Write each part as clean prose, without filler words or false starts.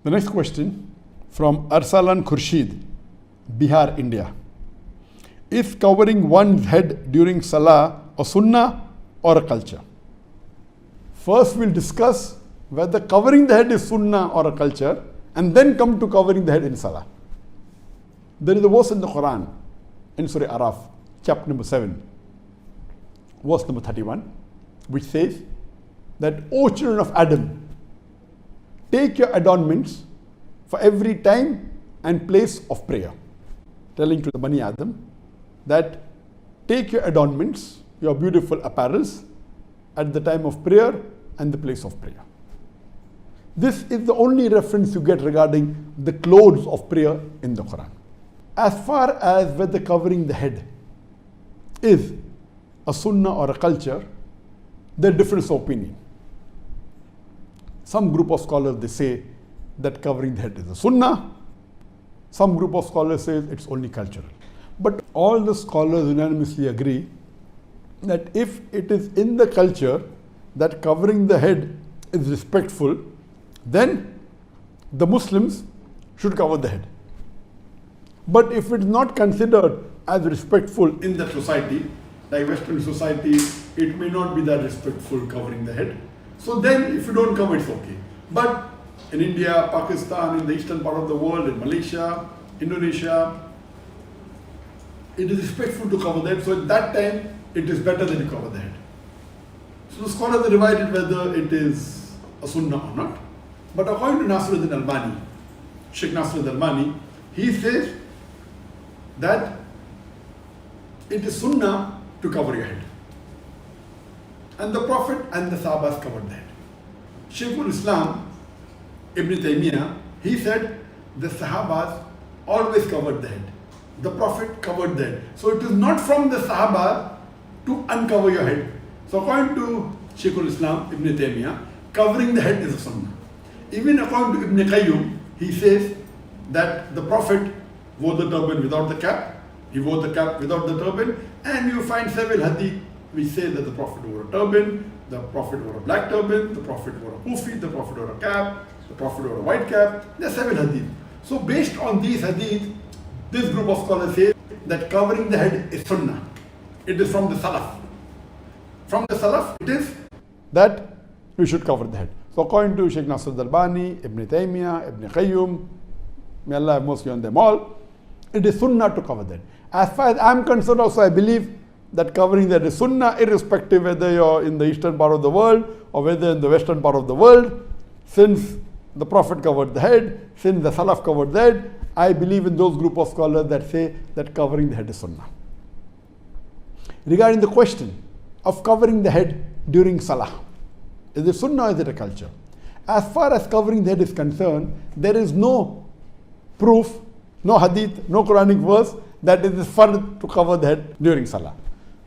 The next question from Arsalan Khurshid, Bihar, India. Is covering one's head during Salaah a Sunnah or a culture? First we'll discuss whether covering the head is Sunnah or a culture, and then come to covering the head in Salaah. There is a verse in the Quran, in Surah Araf, chapter number 7, verse number 31, which says that, O children of Adam, take your adornments for every time and place of prayer. Telling to the Bani Adam that take your adornments, your beautiful apparels, at the time of prayer and the place of prayer. This is the only reference you get regarding the clothes of prayer in the Quran. As far as whether covering the head is a sunnah or a culture, there are difference of opinion. Some group of scholars, they say that covering the head is a sunnah. Some group of scholars say it's only cultural. But all the scholars unanimously agree that if it is in the culture that covering the head is respectful, then the Muslims should cover the head. But if it's not considered as respectful in that society, like Western society, it may not be that respectful covering the head. So then if you don't cover, it's okay. But in India, Pakistan, in the eastern part of the world, in Malaysia, Indonesia, it is respectful to cover the head. So at that time, it is better that you cover the head. So the scholars are divided whether it is a sunnah or not. But according to Nasiruddin Albani, Sheikh Nasiruddin Albani, he says that it is sunnah to cover your head. And the Prophet and the Sahabas covered the head. Shaykhul Islam, Ibn Taymiyyah, he said the Sahabas always covered the head. The Prophet covered the head. So it is not from the Sahaba to uncover your head. So according to Shaykhul Islam, Ibn Taymiyyah, covering the head is a sunnah. Even according to Ibn Qayyum, he says that the Prophet wore the turban without the cap, he wore the cap without the turban, and you find several hadith which say that the Prophet wore a turban, the Prophet wore a black turban, the Prophet wore a kufi, the Prophet wore a cap, the Prophet wore a white cap. There are several hadith. So based on these hadith, this group of scholars say that covering the head is sunnah. It is from the Salaf. From the Salaf, it is that we should cover the head. So according to Sheikh Nasiruddin Albani, Ibn Taymiyyah, Ibn Qayyum, may Allah have mercy on them all, it is sunnah to cover the head. As far as I am concerned also, I believe that covering the head is sunnah, irrespective whether you're in the eastern part of the world or whether in the western part of the world. Since the Prophet covered the head, since the Salaf covered the head, I believe in those group of scholars that say that covering the head is sunnah. Regarding the question of covering the head during Salah, is it sunnah or is it a culture? As far as covering the head is concerned, there is no proof, no hadith, no Quranic verse that it is fard to cover the head during Salah.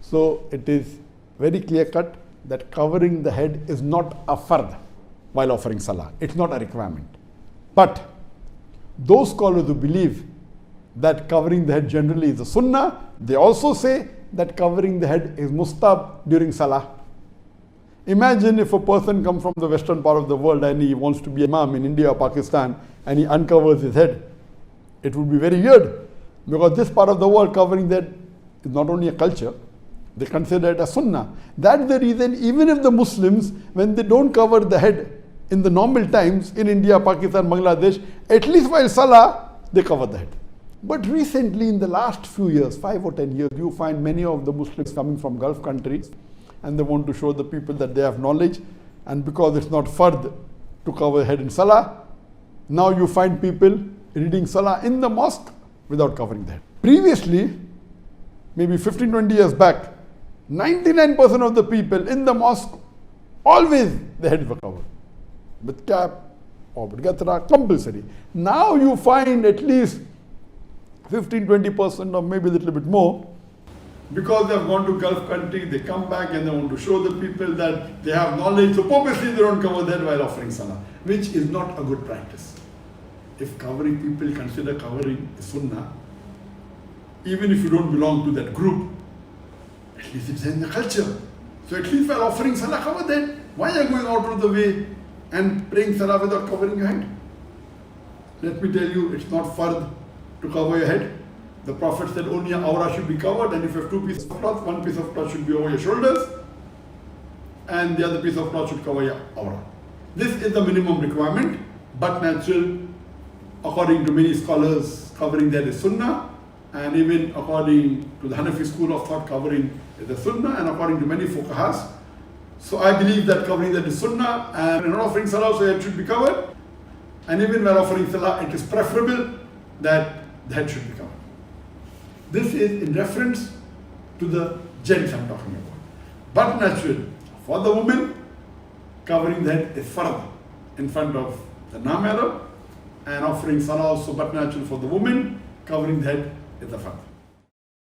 So it is very clear cut that covering the head is not a fard while offering Salah. It's not a requirement. But those scholars who believe that covering the head generally is a sunnah, they also say that covering the head is mustab during Salah. Imagine if a person comes from the western part of the world and he wants to be imam in India or Pakistan and he uncovers his head. It would be very weird, because this part of the world covering the head is not only a culture, they consider it a sunnah. That's the reason even if the Muslims, when they don't cover the head in the normal times in India, Pakistan, Bangladesh, at least while Salah, they cover the head. But recently in the last few years, 5 or 10 years, you find many of the Muslims coming from Gulf countries and they want to show the people that they have knowledge, and because it's not fard to cover head in Salah, now you find people reading Salah in the mosque without covering the head. Previously, maybe 15-20 years back, 99% of the people in the mosque, always the heads were covered with cap or with gatra, compulsory. Now you find at least 15-20% or maybe a little bit more, because they have gone to Gulf country, they come back and they want to show the people that they have knowledge, so purposely they don't cover that while offering Salah, which is not a good practice. If covering, people consider covering a sunnah, even if you don't belong to that group, at least it's in the culture. So at least while offering Salah, cover that. Why are you going out of the way and praying Salah without covering your head? let me tell you, it's not fard to cover your head. The Prophet said only your awrah should be covered, and if you have two pieces of cloth, one piece of cloth should be over your shoulders, and the other piece of cloth should cover your awrah. This is the minimum requirement, but natural, according to many scholars, covering that is sunnah, and even according to the Hanafi school of thought, covering is the sunnah, and according to many fuqahas. So I believe that covering that is sunnah, and when not offering salah, so it should be covered. And even when offering salah, it is preferable that the head should be covered. This is in reference to the gents I'm talking about. But natural, for the woman, covering the head is fard in front of the non-mahram, and offering salah also, but natural for the woman, covering the head is the fard.